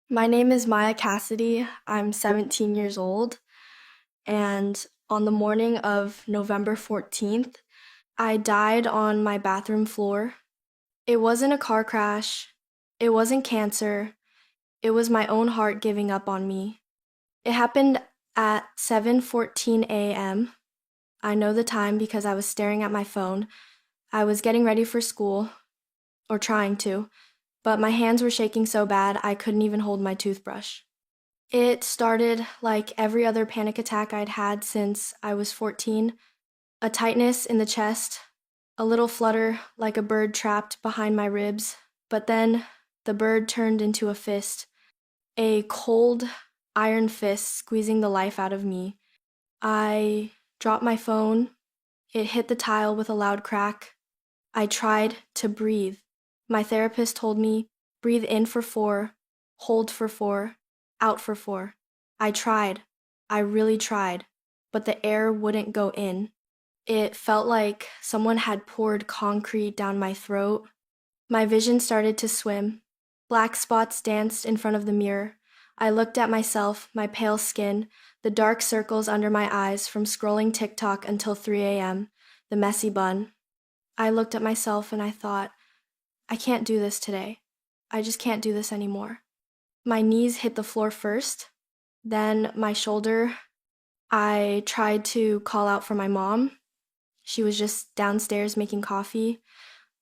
My name is Maya Cassidy. I'm 17 years old, and on the morning of November 14th, I died on my bathroom floor. It wasn't a car crash. It wasn't cancer. It was my own heart giving up on me. It happened at 7:14 a.m. I know the time because I was staring at my phone. I was getting ready for school, or trying to, but my hands were shaking so bad I couldn't even hold my toothbrush. It started like every other panic attack I'd had since I was 14, a tightness in the chest, a little flutter like a bird trapped behind my ribs, but then the bird turned into a fist, a cold, iron fist squeezing the life out of me. I dropped my phone. It hit the tile with a loud crack. I tried to breathe. My therapist told me, breathe in for 4, hold for 4, out for 4. I tried. I really tried. But the air wouldn't go in. It felt like someone had poured concrete down my throat. My vision started to swim. Black spots danced in front of the mirror. I looked at myself, my pale skin, the dark circles under my eyes from scrolling TikTok until 3 a.m., the messy bun. I looked at myself and I thought, I can't do this today. I just can't do this anymore. My knees hit the floor first, then my shoulder. I tried to call out for my mom. She was just downstairs making coffee.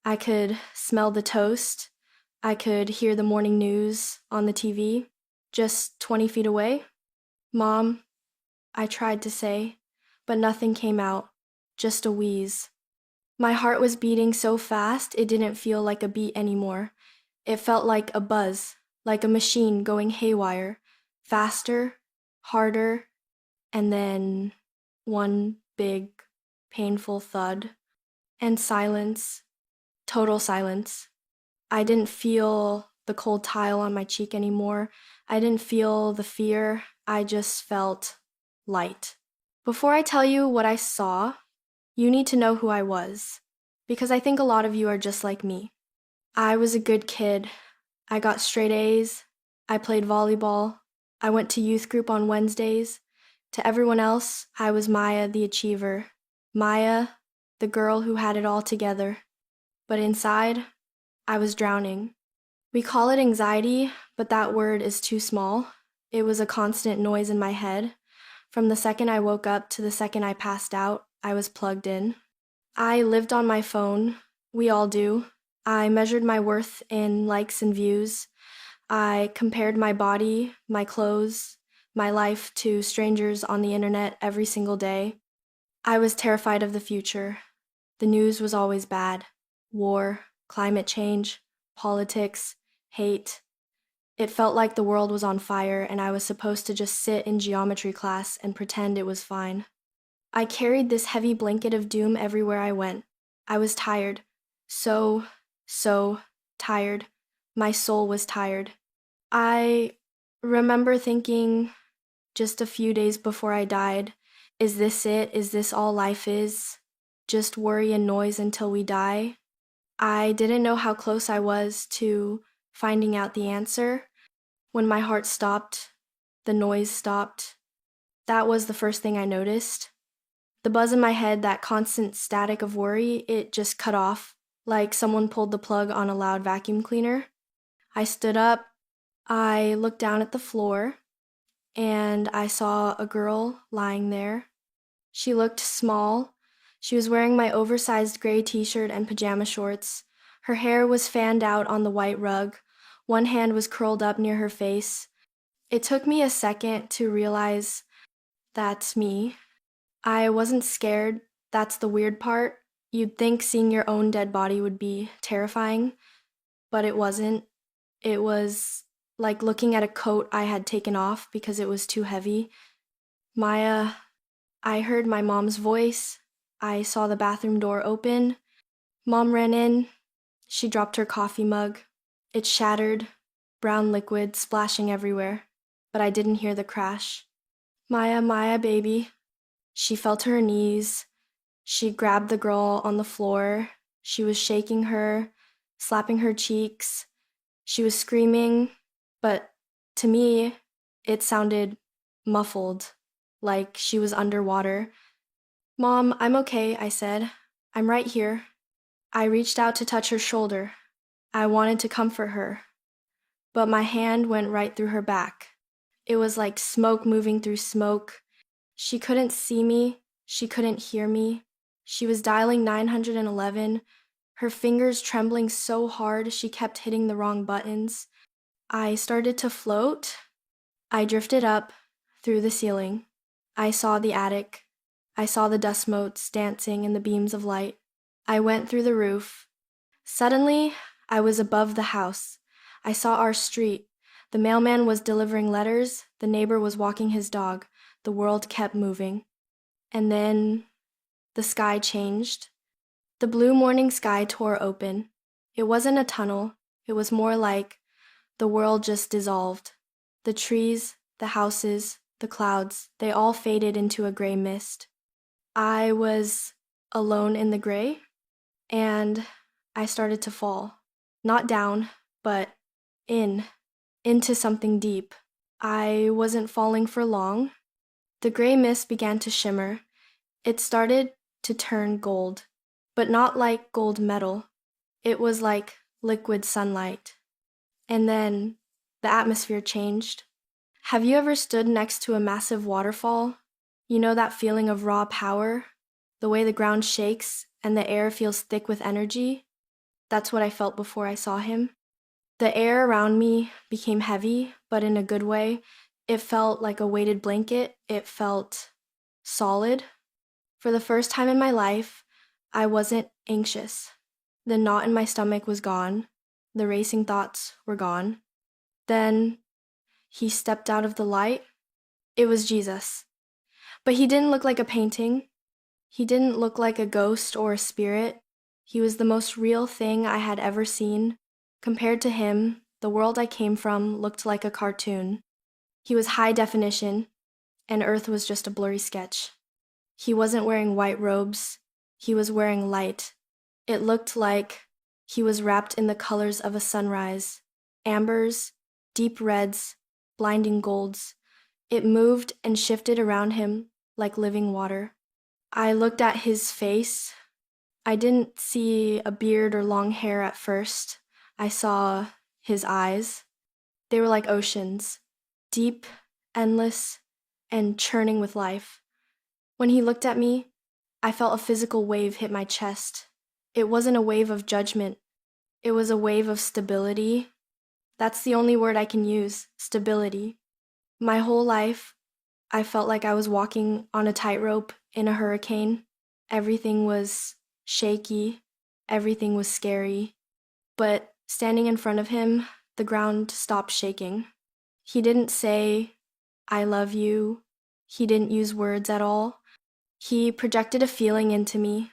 I could smell the toast. I could hear the morning news on the TV, just 20 feet away. Mom, I tried to say, but nothing came out, just a wheeze. My heart was beating so fast it didn't feel like a beat anymore. It felt like a buzz, like a machine going haywire, faster, harder, and then one big, painful thud. And silence, total silence. I didn't feel the cold tile on my cheek anymore. I didn't feel the fear. I just felt light. Before I tell you what I saw, you need to know who I was, because I think a lot of you are just like me. I was a good kid. I got straight A's. I played volleyball. I went to youth group on Wednesdays. To everyone else, I was Maya the achiever. Maya, the girl who had it all together. But inside, I was drowning. We call it anxiety, but that word is too small. It was a constant noise in my head. From the second I woke up to the second I passed out, I was plugged in. I lived on my phone. We all do. I measured my worth in likes and views. I compared my body, my clothes, my life to strangers on the internet every single day. I was terrified of the future. The news was always bad. War, climate change, politics, hate. It felt like the world was on fire and I was supposed to just sit in geometry class and pretend it was fine. I carried this heavy blanket of doom everywhere I went. I was tired. So tired. My soul was tired. I remember thinking just a few days before I died, is this it? Is this all life is? Just worry and noise until we die? I didn't know how close I was to finding out the answer. When my heart stopped, the noise stopped. That was the first thing I noticed. The buzz in my head, that constant static of worry, it just cut off, like someone pulled the plug on a loud vacuum cleaner. I stood up, I looked down at the floor, and I saw a girl lying there. She looked small. She was wearing my oversized gray t-shirt and pajama shorts. Her hair was fanned out on the white rug. One hand was curled up near her face. It took me a second to realize that's me. I wasn't scared. That's the weird part. You'd think seeing your own dead body would be terrifying, but it wasn't. It was like looking at a coat I had taken off because it was too heavy. Maya, I heard my mom's voice. I saw the bathroom door open. Mom ran in. She dropped her coffee mug. It shattered, brown liquid splashing everywhere, but I didn't hear the crash. Maya, Maya, baby. She fell to her knees. She grabbed the girl on the floor. She was shaking her, slapping her cheeks. She was screaming, but To me, it sounded muffled, like she was underwater. "Mom, I'm okay," I said. "I'm right here." I reached out to touch her shoulder. I wanted to comfort her, but my hand went right through her back. It was like smoke moving through smoke. She couldn't see me. She couldn't hear me. She was dialing 911, her fingers trembling so hard she kept hitting the wrong buttons. I started to float. I drifted up through the ceiling. I saw the attic. I saw the dust motes dancing in the beams of light. I went through the roof. Suddenly, I was above the house. I saw our street. The mailman was delivering letters. The neighbor was walking his dog. The world kept moving. And then the sky changed. The blue morning sky tore open. It wasn't a tunnel. It was more like the world just dissolved. The trees, the houses, the clouds, they all faded into a gray mist. I was alone in the gray, and I started to fall. Not down, but in, into something deep. I wasn't falling for long. The gray mist began to shimmer. It started to turn gold, but not like gold metal. It was like liquid sunlight. And then the atmosphere changed. Have you ever stood next to a massive waterfall? You know that feeling of raw power? The way the ground shakes and the air feels thick with energy? That's what I felt before I saw him. The air around me became heavy, but in a good way. It felt like a weighted blanket. It felt solid. For the first time in my life, I wasn't anxious. The knot in my stomach was gone. The racing thoughts were gone. Then he stepped out of the light. It was Jesus. But he didn't look like a painting. He didn't look like a ghost or a spirit. He was the most real thing I had ever seen. Compared to him, the world I came from looked like a cartoon. He was high definition, and Earth was just a blurry sketch. He wasn't wearing white robes. He was wearing light. It looked like he was wrapped in the colors of a sunrise. Ambers, deep reds, blinding golds. It moved and shifted around him like living water. I looked at his face. I didn't see a beard or long hair at first. I saw his eyes. They were like oceans, deep, endless, and churning with life. When he looked at me, I felt a physical wave hit my chest. It wasn't a wave of judgment. It was a wave of stability. That's the only word I can use, stability. My whole life, I felt like I was walking on a tightrope in a hurricane. Everything was shaky. Everything was scary. But standing in front of him, the ground stopped shaking. He didn't say, "I love you." He didn't use words at all. He projected a feeling into me.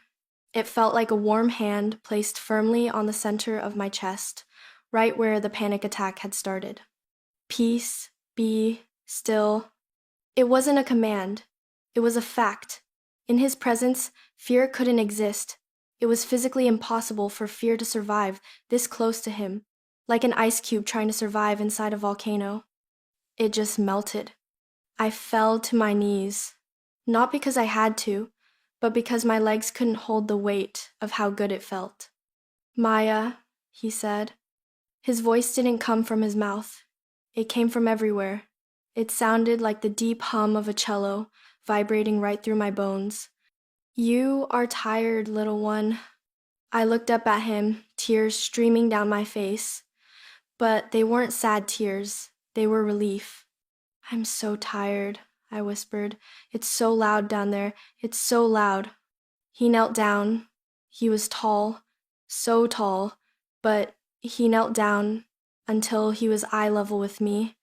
It felt like a warm hand placed firmly on the center of my chest, right where the panic attack had started. Peace, be still. It wasn't a command. It was a fact. In his presence, fear couldn't exist. It was physically impossible for fear to survive this close to him, like an ice cube trying to survive inside a volcano. It just melted. I fell to my knees, not because I had to, but because my legs couldn't hold the weight of how good it felt. "Maya," he said. His voice didn't come from his mouth. It came from everywhere. It sounded like the deep hum of a cello, vibrating right through my bones. "You are tired, little one." I looked up at him, tears streaming down my face. But they weren't sad tears. They were relief. "I'm so tired," I whispered. "It's so loud down there. It's so loud." He knelt down. He was tall, so tall, but he knelt down until he was eye level with me.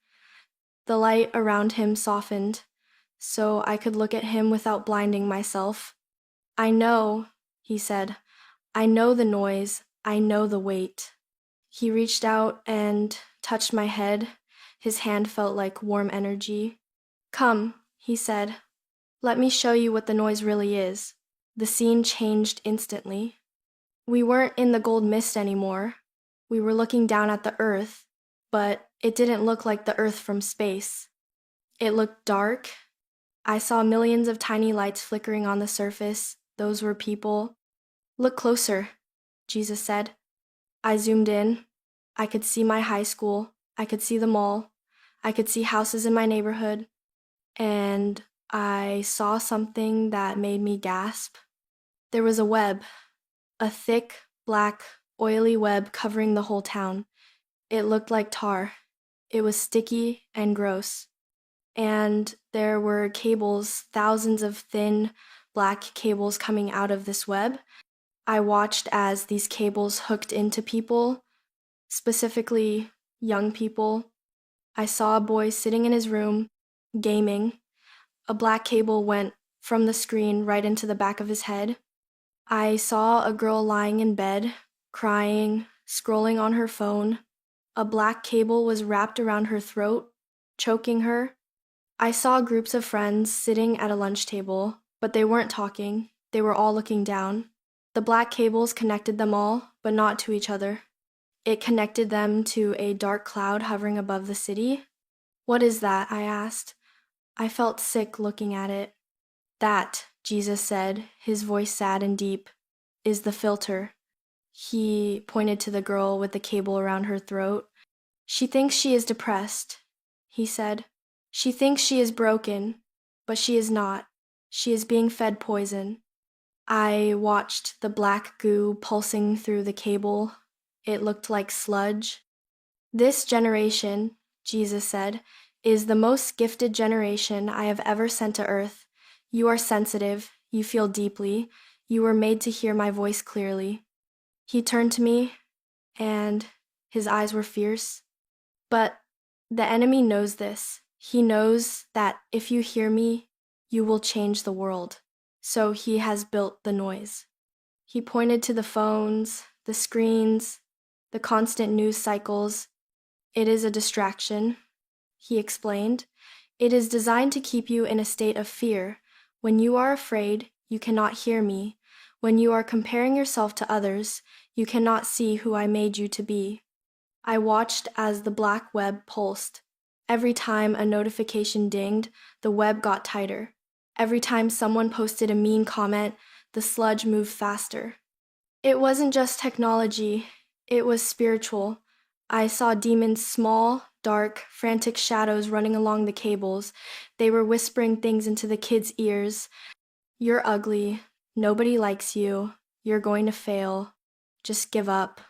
The light around him softened, so I could look at him without blinding myself. "I know," he said. "I know the noise. I know the weight." He reached out and touched my head. His hand felt like warm energy. "Come," he said. "Let me show you what the noise really is." The scene changed instantly. We weren't in the gold mist anymore. We were looking down at the earth, but It didn't look like the Earth from space. It looked dark. I saw millions of tiny lights flickering on the surface. Those were people. Look closer, Jesus said. I zoomed in. I could see my high school. I could see the mall. I could see houses in my neighborhood. And I saw something that made me gasp. There was a web, a thick, black, oily web covering the whole town. It looked like tar. It was sticky and gross. And there were cables, thousands of thin, black cables coming out of this web. I watched as these cables hooked into people, specifically young people. I saw a boy sitting in his room, gaming. A black cable went from the screen right into the back of his head. I saw a girl lying in bed, crying, scrolling on her phone. A black cable was wrapped around her throat, choking her. I saw groups of friends sitting at a lunch table, but they weren't talking. They were all looking down. The black cables connected them all, but not to each other. It connected them to a dark cloud hovering above the city. What is that? I asked. I felt sick looking at it. That, Jesus said, his voice sad and deep, is the filter. He pointed to the girl with the cable around her throat. She thinks she is depressed, he said. She thinks she is broken, but she is not. She is being fed poison. I watched the black goo pulsing through the cable. It looked like sludge. This generation, Jesus said, is the most gifted generation I have ever sent to earth. You are sensitive. You feel deeply. You were made to hear my voice clearly. He turned to me, and his eyes were fierce. But the enemy knows this. He knows that if you hear me, you will change the world. So he has built the noise. He pointed to the phones, the screens, the constant news cycles. It is a distraction, he explained. It is designed to keep you in a state of fear. When you are afraid, you cannot hear me. When you are comparing yourself to others, you cannot see who I made you to be. I watched as the black web pulsed. Every time a notification dinged, the web got tighter. Every time someone posted a mean comment, the sludge moved faster. It wasn't just technology, it was spiritual. I saw demons, small, dark, frantic shadows running along the cables. They were whispering things into the kids' ears. You're ugly. Nobody likes you. You're going to fail. Just give up.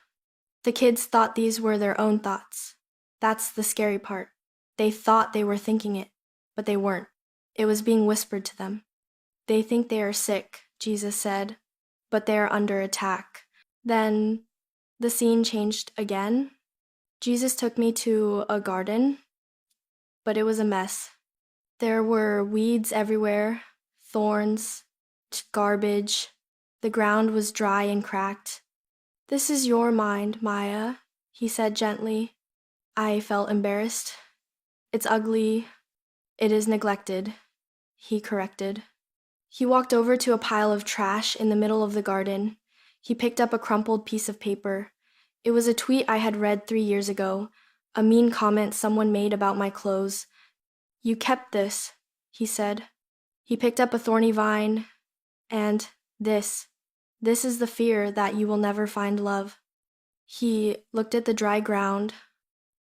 The kids thought these were their own thoughts. That's the scary part. They thought they were thinking it, but they weren't. It was being whispered to them. They think they are sick, Jesus said, but they are under attack. Then the scene changed again. Jesus took me to a garden, but it was a mess. There were weeds everywhere, thorns, garbage. The ground was dry and cracked. This is your mind, Maya, he said gently. I felt embarrassed. It's ugly. It is neglected, he corrected. He walked over to a pile of trash in the middle of the garden. He picked up a crumpled piece of paper. It was a tweet I had read 3 years ago, a mean comment someone made about my clothes. You kept this, he said. He picked up a thorny vine, and this is the fear that you will never find love. He looked at the dry ground.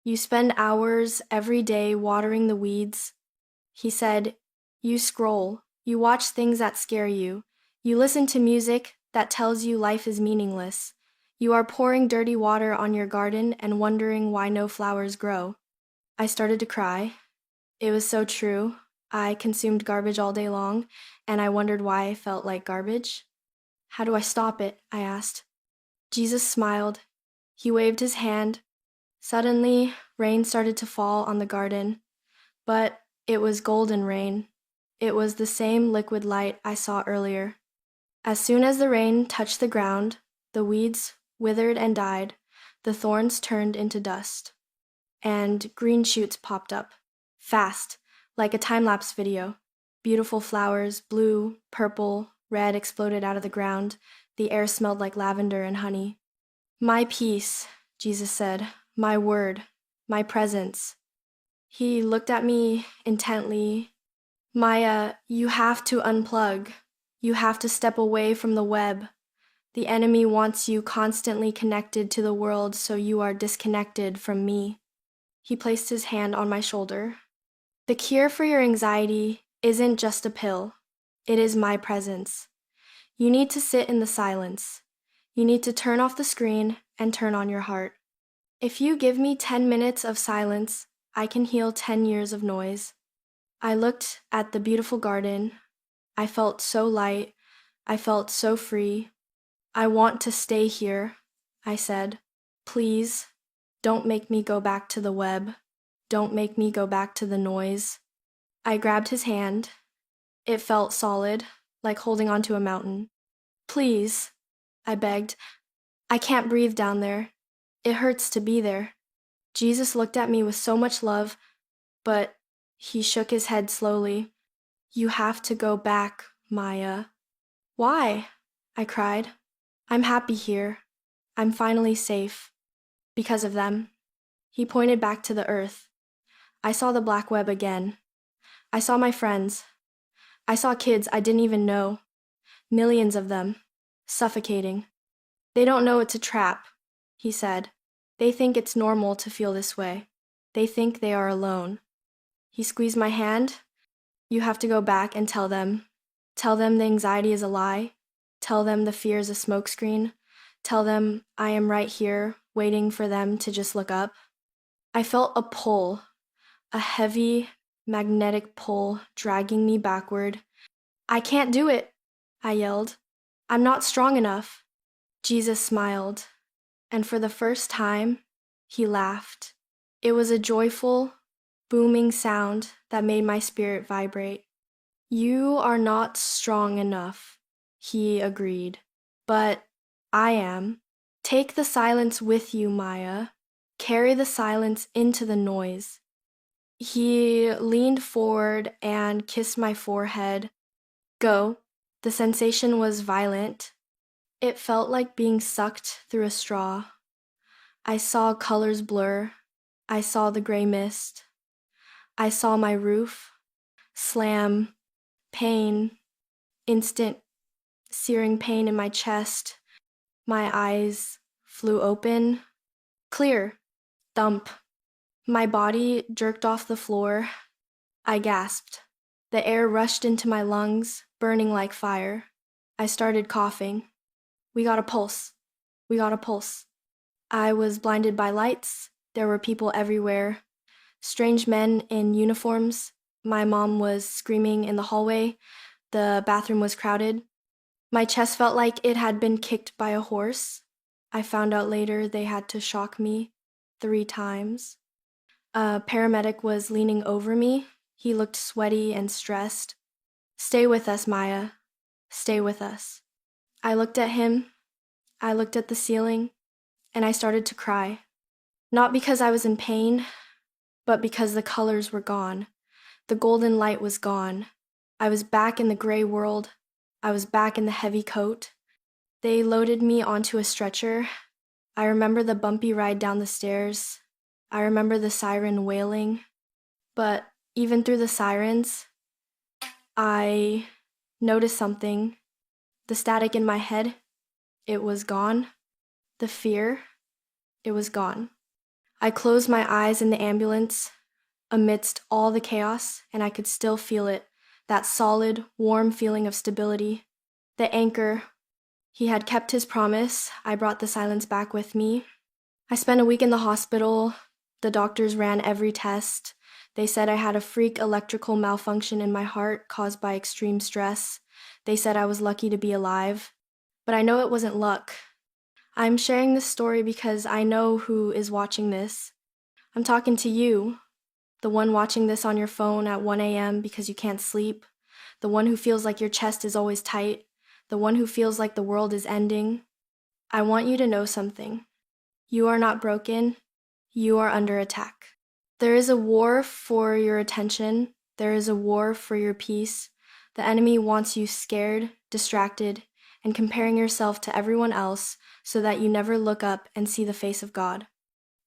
You spend hours every day watering the weeds. He said, you scroll, you watch things that scare you, you listen to music that tells you life is meaningless. You are pouring dirty water on your garden and wondering why no flowers grow. I started to cry. It was so true. I consumed garbage all day long, and I wondered why I felt like garbage. How do I stop it? I asked. Jesus smiled. He waved his hand. Suddenly, rain started to fall on the garden, but it was golden rain. It was the same liquid light I saw earlier. As soon as the rain touched the ground, the weeds withered and died, the thorns turned into dust, and green shoots popped up, fast, like a time-lapse video. Beautiful flowers, blue, purple, red, exploded out of the ground. The air smelled like lavender and honey. My peace, Jesus said, my word, my presence. He looked at me intently. Maya, you have to unplug. You have to step away from the web. The enemy wants you constantly connected to the world, so you are disconnected from me. He placed his hand on my shoulder. The cure for your anxiety isn't just a pill. It is my presence. You need to sit in the silence. You need to turn off the screen and turn on your heart. If you give me 10 minutes of silence, I can heal 10 years of noise. I looked at the beautiful garden. I felt so light. I felt so free. I want to stay here, I said. Please, don't make me go back to the web. Don't make me go back to the noise. I grabbed his hand. It felt solid, like holding onto a mountain. Please, I begged. I can't breathe down there. It hurts to be there. Jesus looked at me with so much love, but he shook his head slowly. You have to go back, Maya. Why? I cried. I'm happy here. I'm finally safe. Because of them. He pointed back to the earth. I saw the black web again. I saw my friends. I saw kids I didn't even know. Millions of them. Suffocating. They don't know it's a trap, he said. They think it's normal to feel this way. They think they are alone. He squeezed my hand. You have to go back and tell them. Tell them the anxiety is a lie. Tell them the fear is a smokescreen. Tell them I am right here, waiting for them to just look up. I felt a pull, a heavy, magnetic pull dragging me backward. I can't do it, I yelled. I'm not strong enough. Jesus smiled, and for the first time, he laughed. It was a joyful, booming sound that made my spirit vibrate. You are not strong enough, he agreed, but I am. Take the silence with you, Maya. Carry the silence into the noise. He leaned forward and kissed my forehead. Go. The sensation was violent. It felt like being sucked through a straw. I saw colors blur. I saw the gray mist. I saw my roof. Slam. Pain. Instant, searing pain in my chest. My eyes flew open. Clear. Thump. My body jerked off the floor. I gasped. The air rushed into my lungs, burning like fire. I started coughing. We got a pulse. We got a pulse. I was blinded by lights. There were people everywhere. Strange men in uniforms. My mom was screaming in the hallway. The bathroom was crowded. My chest felt like it had been kicked by a horse. I found out later they had to shock me 3 times. A paramedic was leaning over me. He looked sweaty and stressed. Stay with us, Maya. Stay with us. I looked at him. I looked at the ceiling, and I started to cry. Not because I was in pain, but because the colors were gone. The golden light was gone. I was back in the gray world. I was back in the heavy coat. They loaded me onto a stretcher. I remember the bumpy ride down the stairs. I remember the siren wailing. But even through the sirens, I noticed something. The static in my head, it was gone. The fear, it was gone. I closed my eyes in the ambulance amidst all the chaos, and I could still feel it, that solid, warm feeling of stability. The anchor, he had kept his promise. I brought the silence back with me. I spent a week in the hospital. The doctors ran every test. They said I had a freak electrical malfunction in my heart caused by extreme stress. They said I was lucky to be alive. But I know it wasn't luck. I'm sharing this story because I know who is watching this. I'm talking to you, the one watching this on your phone at 1 a.m. because you can't sleep, the one who feels like your chest is always tight, the one who feels like the world is ending. I want you to know something. You are not broken. You are under attack. There is a war for your attention. There is a war for your peace. The enemy wants you scared, distracted, and comparing yourself to everyone else so that you never look up and see the face of God.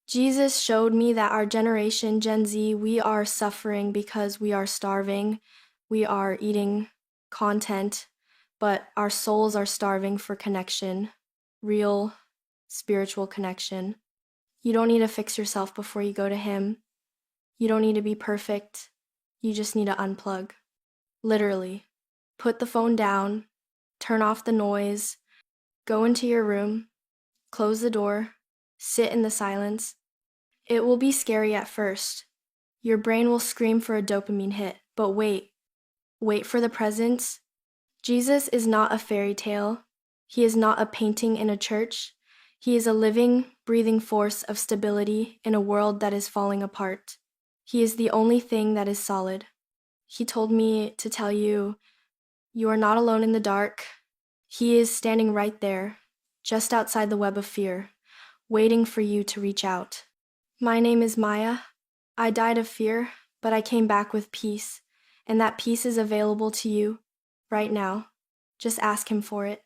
Jesus showed me that our generation, Gen Z, we are suffering because we are starving. We are eating content, but our souls are starving for connection, real spiritual connection. You don't need to fix yourself before you go to Him. You don't need to be perfect. You just need to unplug. Literally. Put the phone down, turn off the noise, go into your room, close the door, sit in the silence. It will be scary at first. Your brain will scream for a dopamine hit, but wait for the presence. Jesus is not a fairy tale. He is not a painting in a church. He is a living, breathing force of stability in a world that is falling apart. He is the only thing that is solid. He told me to tell you, you are not alone in the dark. He is standing right there, just outside the web of fear, waiting for you to reach out. My name is Maya. I died of fear, but I came back with peace, and that peace is available to you right now. Just ask Him for it.